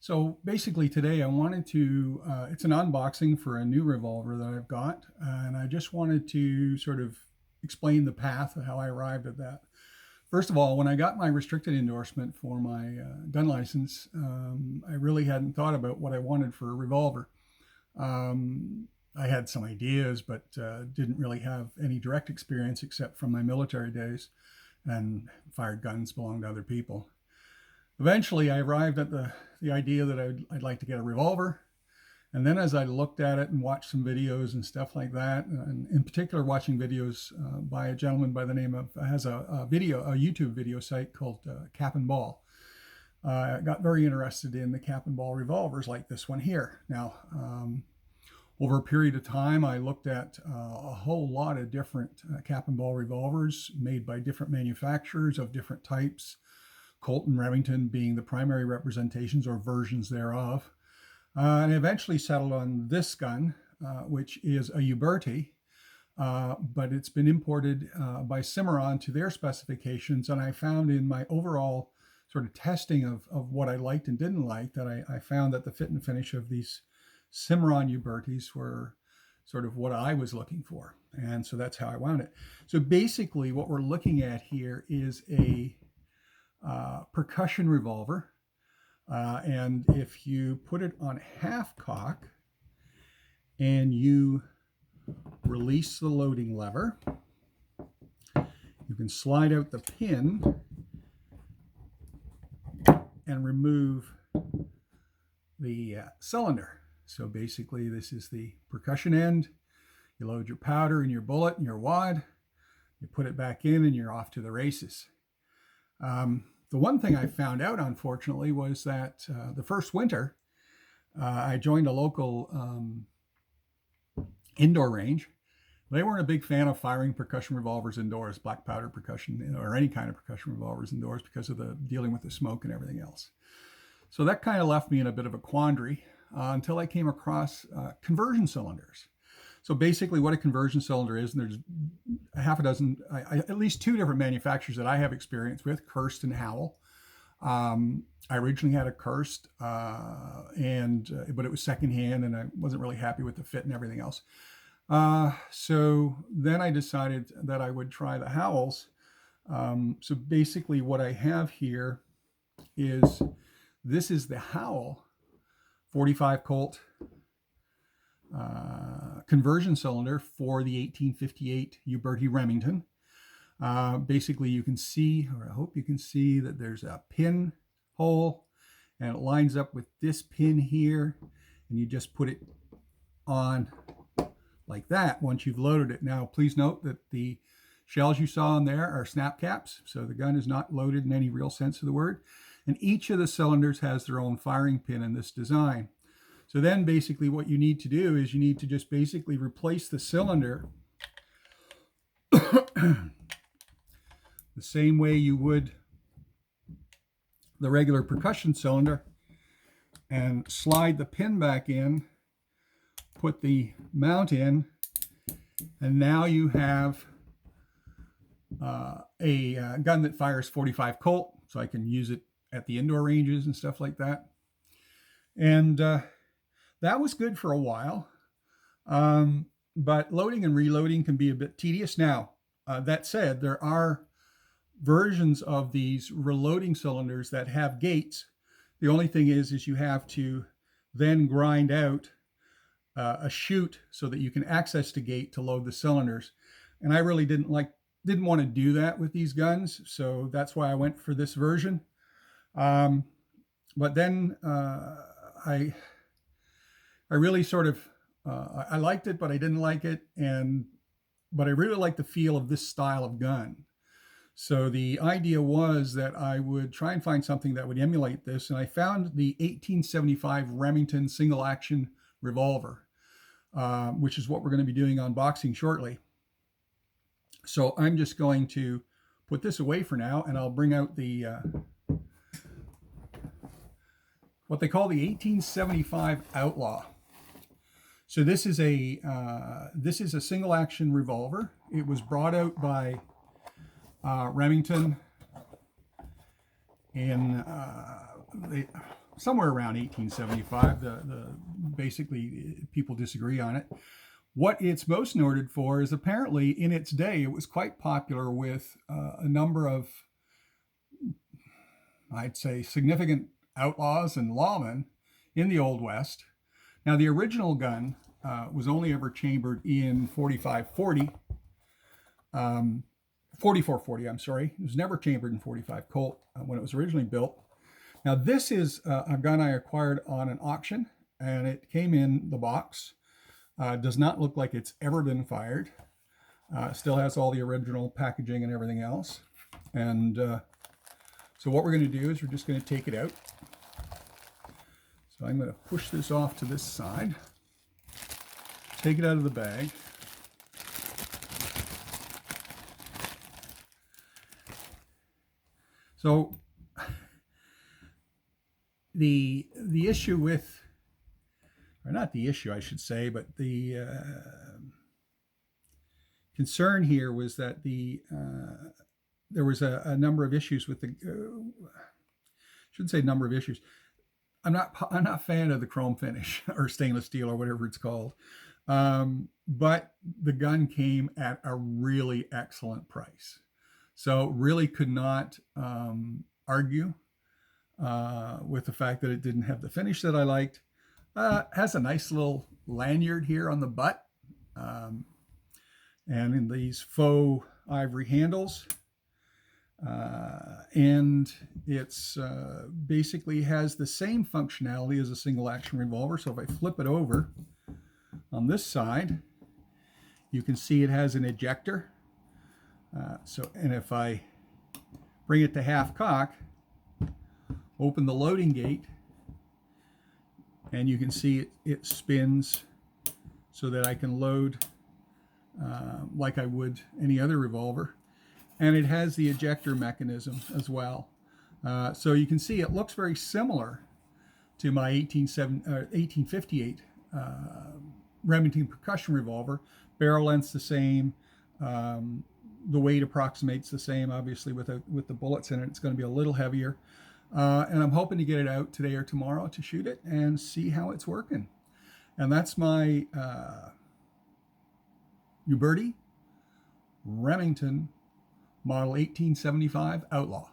So basically today I wanted to, it's an unboxing for a new revolver that I've got, and I just wanted to sort of explain the path of how I arrived at that. First of all, when I got my restricted endorsement for my gun license, I really hadn't thought about what I wanted for a revolver. I had some ideas, but didn't really have any direct experience except from my military days, and fired guns belonged to other people. Eventually, I arrived at the idea that I'd like to get a revolver. And then as I looked at it and watched some videos and stuff like that, and in particular watching videos by a gentleman by the name of, has a YouTube video site called Cap and Ball. I got very interested in the cap and ball revolvers like this one here. Now, over a period of time, I looked at a whole lot of different cap and ball revolvers made by different manufacturers of different types, Colt and Remington being the primary representations or versions thereof. And I eventually settled on this gun, which is a Uberti, but it's been imported by Cimarron to their specifications. And I found in my overall sort of testing of what I liked and didn't like that I found that the fit and finish of these Cimarron Ubertis were sort of what I was looking for. And so that's how I wound it. So basically what we're looking at here is a percussion revolver. And if you put it on half cock and you release the loading lever, you can slide out the pin and remove the cylinder. So basically this is the percussion end. You load your powder and your bullet and your wad, you put it back in and you're off to the races. The one thing I found out, unfortunately, was that the first winter, I joined a local indoor range. They weren't a big fan of firing percussion revolvers indoors, black powder percussion, or any kind of percussion revolvers indoors because of the dealing with the smoke and everything else. So that kind of left me in a bit of a quandary until I came across conversion cylinders. So basically what a conversion cylinder is, and there's a half a dozen, at least two different manufacturers that I have experience with, Kirst and Howell. I originally had a Kirst, but it was secondhand and I wasn't really happy with the fit and everything else. So then I decided that I would try the Howells. So basically what I have here is, this is the Howell 45 Colt conversion cylinder for the 1858 Uberti Remington. Basically you can see, or I hope you can see, that there's a pin hole and it lines up with this pin here, and you just put it on like that once you've loaded it. Now please note that the shells you saw in there are snap caps, so the gun is not loaded in any real sense of the word, and each of the cylinders has their own firing pin in this design. So then basically what you need to do is you need to just basically replace the cylinder the same way you would the regular percussion cylinder, and slide the pin back in, put the mount in, and now you have a gun that fires 45 Colt, so I can use it at the indoor ranges and stuff like that. And that was good for a while, but loading and reloading can be a bit tedious. Now, that said, there are versions of these reloading cylinders that have gates. The only thing is you have to then grind out a chute so that you can access the gate to load the cylinders. And I really didn't want to do that with these guns, so that's why I went for this version. But then I really sort of, I liked it, but I didn't like it. But I really like the feel of this style of gun. So the idea was that I would try and find something that would emulate this. And I found the 1875 Remington single action revolver, which is what we're going to be doing unboxing shortly. So I'm just going to put this away for now, and I'll bring out the what they call the 1875 Outlaw. So this is a single action revolver. It was brought out by Remington in somewhere around 1875. Basically, people disagree on it. What it's most noted for is apparently in its day, it was quite popular with a number of, I'd say, significant outlaws and lawmen in the Old West. Now, the original gun was only ever chambered in 45-40, 44-40, I'm sorry. It was never chambered in 45 Colt when it was originally built. Now, this is a gun I acquired on an auction, and it came in the box. Does not look like it's ever been fired. Still has all the original packaging and everything else. And so what we're going to do is we're just going to take it out. So I'm going to push this off to this side, take it out of the bag. So the issue with, or not the issue, I should say, but the concern here was that there was a number of issues with the, shouldn't say number of issues. I'm not a fan of the chrome finish or stainless steel or whatever it's called, but the gun came at a really excellent price. So really could not argue with the fact that it didn't have the finish that I liked. Has a nice little lanyard here on the butt, and in these faux ivory handles. And it's basically has the same functionality as a single action revolver. So if I flip it over on this side, you can see it has an ejector. And if I bring it to half cock, open the loading gate, and you can see it spins so that I can load like I would any other revolver. And it has the ejector mechanism as well. So you can see it looks very similar to my 1858 Remington percussion revolver. Barrel length's the same. The weight approximates the same, obviously, with the bullets in it. It's going to be a little heavier. And I'm hoping to get it out today or tomorrow to shoot it and see how it's working. And that's my Uberti Remington model 1875 Outlaw.